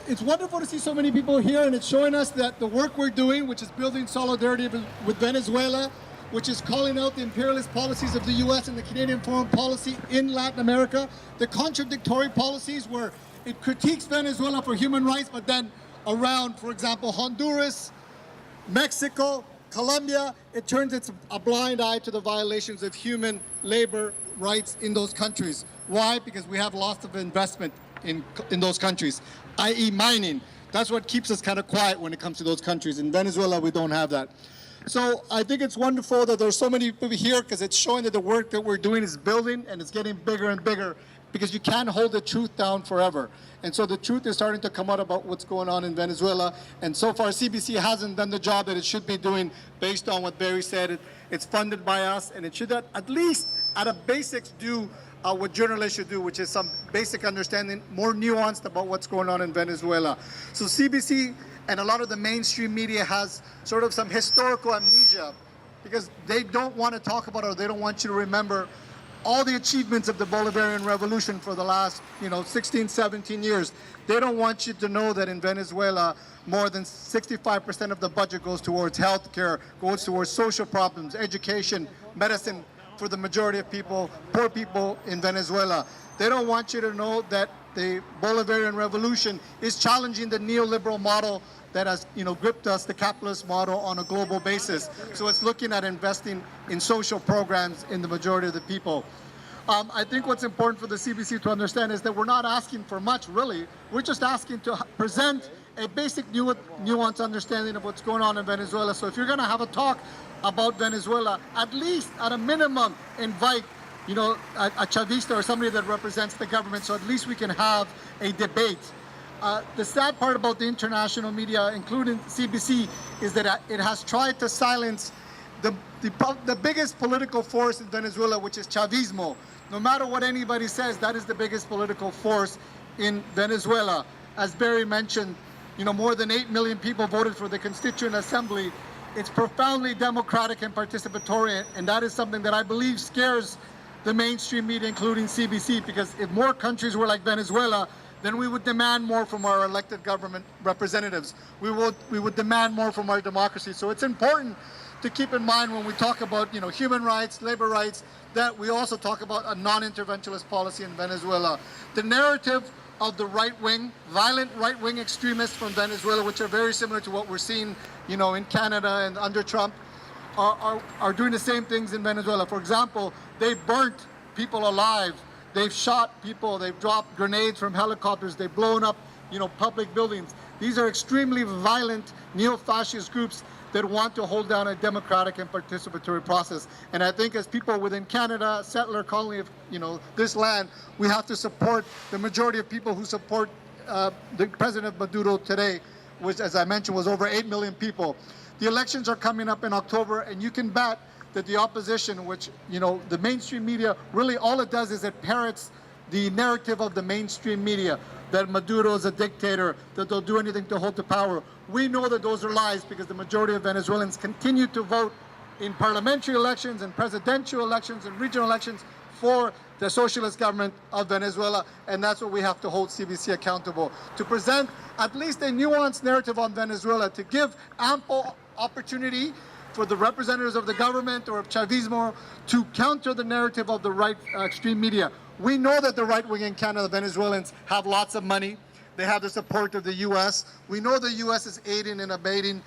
it's wonderful to see so many people here, and it's showing us that the work we're doing, which is building solidarity with Venezuela, which is calling out the imperialist policies of the US and the Canadian foreign policy in Latin America, the contradictory policies where it critiques Venezuela for human rights, but then around, for example, Honduras, Mexico, Colombia, it turns a blind eye to the violations of human labor rights in those countries. Why? Because we have lots of investment in those countries, i.e. mining. That's what keeps us kind of quiet when it comes to those countries. In Venezuela, we don't have that. So I think it's wonderful that there's so many people here, because it's showing that the work that we're doing is building and it's getting bigger and bigger, because you can't hold the truth down forever. And so the truth is starting to come out about what's going on in Venezuela. And so far, CBC hasn't done the job that it should be doing based on what Barry said. It's funded by us, and it should at least at a basics do what journalists should do, which is some basic understanding, more nuanced about what's going on in Venezuela. So CBC and a lot of the mainstream media has sort of some historical amnesia, because they don't want to talk about, or they don't want you to remember all the achievements of the Bolivarian revolution for the last, 16, 17 years. They don't want you to know that in Venezuela, more than 65% of the budget goes towards healthcare, goes towards social problems, education, medicine for the majority of people, poor people in Venezuela. They don't want you to know that the Bolivarian revolution is challenging the neoliberal model that has, gripped us, the capitalist model, on a global basis. So it's looking at investing in social programs in the majority of the people. I think what's important for the CBC to understand is that we're not asking for much, really. We're just asking to present a basic nuanced understanding of what's going on in Venezuela. So if you're going to have a talk about Venezuela, at least at a minimum invite a Chavista or somebody that represents the government, so at least we can have a debate. The sad part about the international media, including CBC, is that it has tried to silence the biggest political force in Venezuela, which is Chavismo. No matter what anybody says, that is the biggest political force in Venezuela. As Barry mentioned, more than 8 million people voted for the Constituent Assembly. It's profoundly democratic and participatory, and that is something that I believe scares the mainstream media, including CBC, because if more countries were like Venezuela, then we would demand more from our elected government representatives. We would demand more from our democracy. So it's important to keep in mind when we talk about human rights, labor rights, that we also talk about a non-interventionist policy in Venezuela. The narrative of the right-wing, violent right-wing extremists from Venezuela, which are very similar to what we're seeing in Canada and under Trump, are doing the same things in Venezuela. For example, they burnt people alive. They've shot people, they've dropped grenades from helicopters, they've blown up, public buildings. These are extremely violent neo-fascist groups that want to hold down a democratic and participatory process. And I think as people within Canada, settler colony of, this land, we have to support the majority of people who support the President Maduro today, which, as I mentioned, was over 8 million people. The elections are coming up in October, and you can bet that the opposition, which, the mainstream media, really all it does is it parrots the narrative of the mainstream media, that Maduro is a dictator, that they'll do anything to hold the power. We know that those are lies, because the majority of Venezuelans continue to vote in parliamentary elections and presidential elections and regional elections for the socialist government of Venezuela, and that's what we have to hold CBC accountable, to present at least a nuanced narrative on Venezuela, to give ample opportunity for the representatives of the government or of Chavismo to counter the narrative of the right extreme media. We know that the right wing in Canada, Venezuelans, have lots of money. They have the support of the U.S. We know the U.S. is aiding and abetting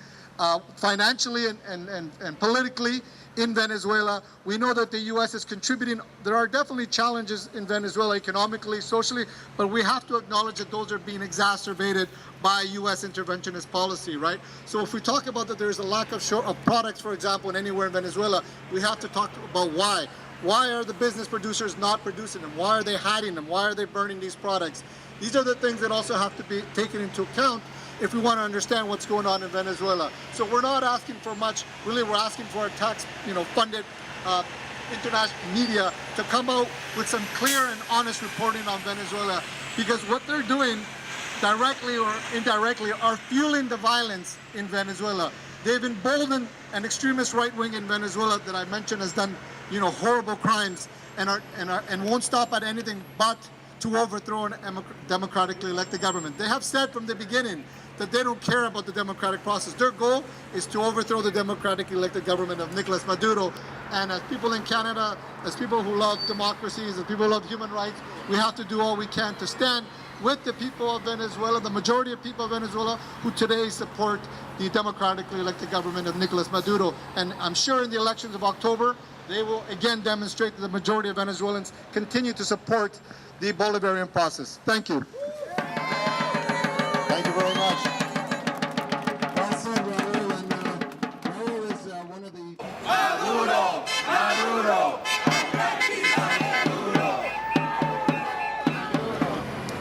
financially and politically in Venezuela. We know that the U.S. is contributing. There are definitely challenges in Venezuela economically, socially, but we have to acknowledge that those are being exacerbated by U.S. interventionist policy, right? So if we talk about that there's a lack of products, for example, in anywhere in Venezuela, we have to talk about why. Why are the business producers not producing them? Why are they hiding them? Why are they burning these products? These are the things that also have to be taken into account if we want to understand what's going on in Venezuela. So we're not asking for much. Really, we're asking for a tax-funded international media to come out with some clear and honest reporting on Venezuela, because what they're doing, directly or indirectly, are fueling the violence in Venezuela. They've emboldened an extremist right wing in Venezuela that I mentioned has done, horrible crimes and won't stop at anything but to overthrow a democratically elected government. They have said from the beginning that they don't care about the democratic process. Their goal is to overthrow the democratically elected government of Nicolas Maduro. And as people in Canada, as people who love democracies, as people who love human rights, we have to do all we can to stand with the people of Venezuela, the majority of people of Venezuela who today support the democratically elected government of Nicolas Maduro. And I'm sure in the elections of October, they will again demonstrate that the majority of Venezuelans continue to support the Bolivarian process. Thank you. Thank you very much. Well said, Raul. And Raul is one of the... Maduro! Maduro!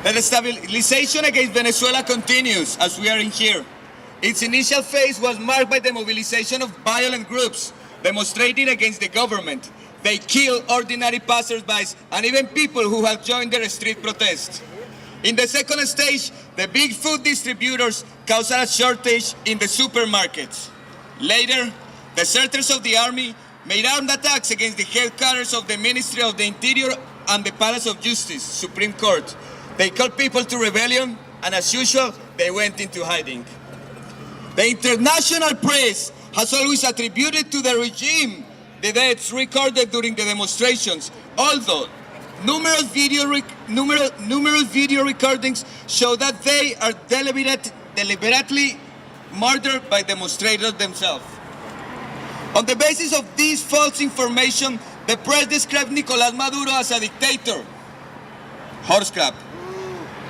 The destabilization against Venezuela continues as we are in here. Its initial phase was marked by the mobilization of violent groups demonstrating against the government. They killed ordinary passersby and even people who had joined their street protests. In the second stage, the big food distributors caused a shortage in the supermarkets. Later, deserters of the army made armed attacks against the headquarters of the Ministry of the Interior and the Palace of Justice, Supreme Court. They called people to rebellion, and as usual, they went into hiding. The international press has always attributed to the regime the deaths recorded during the demonstrations, although numerous video recordings show that they are deliberately murdered by demonstrators themselves. On the basis of this false information, the press described Nicolás Maduro as a dictator. Horse crap.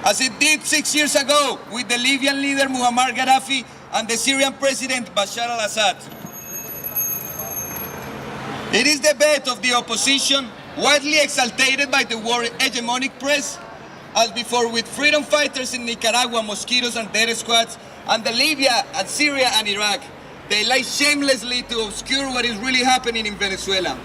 As it did 6 years ago with the Libyan leader Muammar Gaddafi and the Syrian president Bashar al-Assad. It is the bet of the opposition, widely exalted by the war hegemonic press, as before with freedom fighters in Nicaragua, mosquitoes and death squads, and the Libya and Syria and Iraq. They lie shamelessly to obscure what is really happening in Venezuela.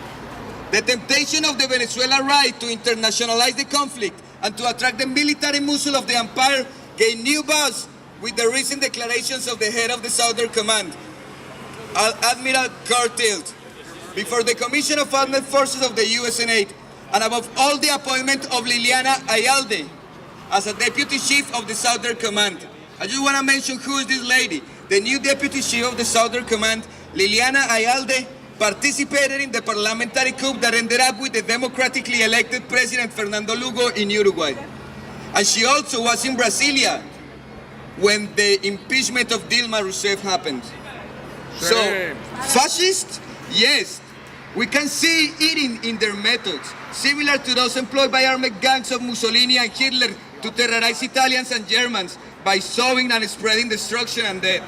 The temptation of the Venezuela right to internationalize the conflict and to attract the military muscle of the empire gained new buzz with the recent declarations of the head of the Southern Command, Admiral Kurt Tilt, before the Commission of Armed Forces of the US Senate, and above all the appointment of Liliana Ayalde as a Deputy Chief of the Southern Command. I just want to mention who is this lady. The new Deputy Chief of the Southern Command, Liliana Ayalde, participated in the parliamentary coup that ended up with the democratically elected President Fernando Lugo in Uruguay. And she also was in Brasilia when the impeachment of Dilma Rousseff happened. So, fascist? Yes. We can see it in their methods, similar to those employed by armed gangs of Mussolini and Hitler to terrorize Italians and Germans by sowing and spreading destruction and death.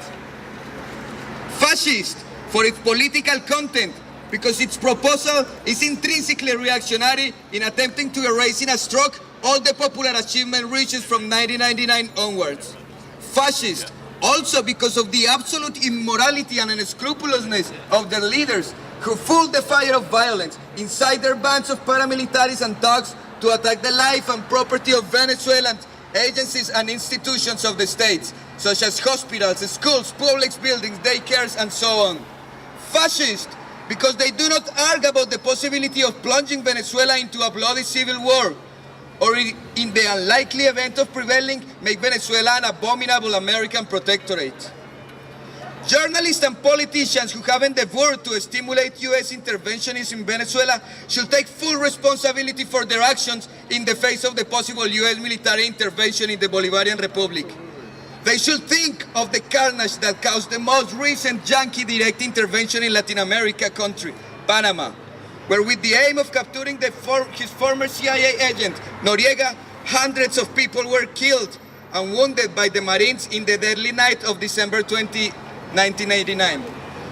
Fascist for its political content, because its proposal is intrinsically reactionary in attempting to erase in a stroke all the popular achievement reaches from 1999 onwards. Fascist also because of the absolute immorality and unscrupulousness of their leaders, who fueled the fire of violence inside their bands of paramilitaries and thugs to attack the life and property of Venezuelan agencies and institutions of the states, such as hospitals, schools, public buildings, daycares, and so on. Fascist because they do not argue about the possibility of plunging Venezuela into a bloody civil war, or in the unlikely event of prevailing, make Venezuela an abominable American protectorate. Journalists and politicians who have endeavored to stimulate U.S. interventionism in Venezuela should take full responsibility for their actions in the face of the possible U.S. military intervention in the Bolivarian Republic. They should think of the carnage that caused the most recent Yankee direct intervention in Latin America country, Panama, where with the aim of capturing his former CIA agent, Noriega, hundreds of people were killed and wounded by the Marines in the deadly night of December 20, 1989.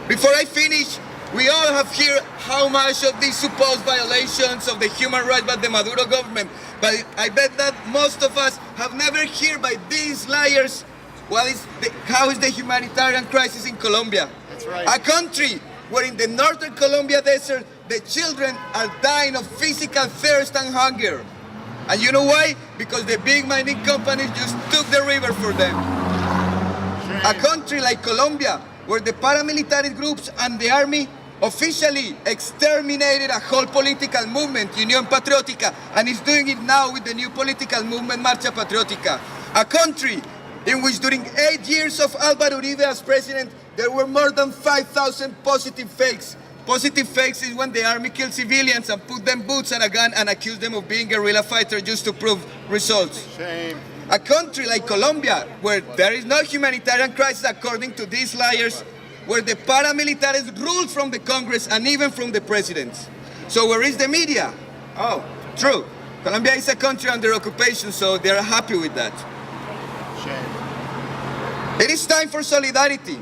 Before I finish, we all have heard how much of these supposed violations of the human rights by the Maduro government, but I bet that most of us have never heard by these liars how is the humanitarian crisis in Colombia. That's right. A country where in the northern Colombia desert, the children are dying of physical thirst and hunger. And you know why? Because the big mining companies just took the river for them. A country like Colombia, where the paramilitary groups and the army officially exterminated a whole political movement, Unión Patriótica, and is doing it now with the new political movement, Marcha Patriótica. A country in which during 8 years of Álvaro Uribe as president, there were more than 5,000 positive fakes. Positive fakes is when the army kills civilians and put them boots and a gun and accuse them of being guerrilla fighter just to prove results. Shame. A country like Colombia, where there is no humanitarian crisis according to these liars, where the paramilitaries rule from the Congress and even from the presidents. So where is the media? Oh, true. Colombia is a country under occupation, so they're happy with that. Shame. It is time for solidarity.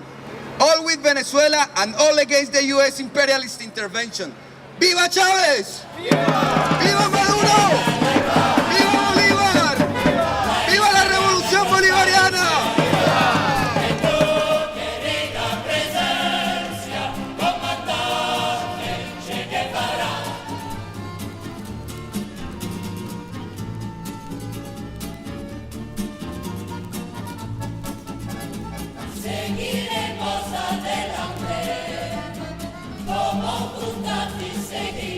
All with Venezuela and all against the US imperialist intervention. ¡Viva Chavez! ¡Viva! ¡Viva Maduro! ¡Viva Bolívar! ¡Viva la revolución bolivariana! Seguiremos adelante como frutas y seguiremos.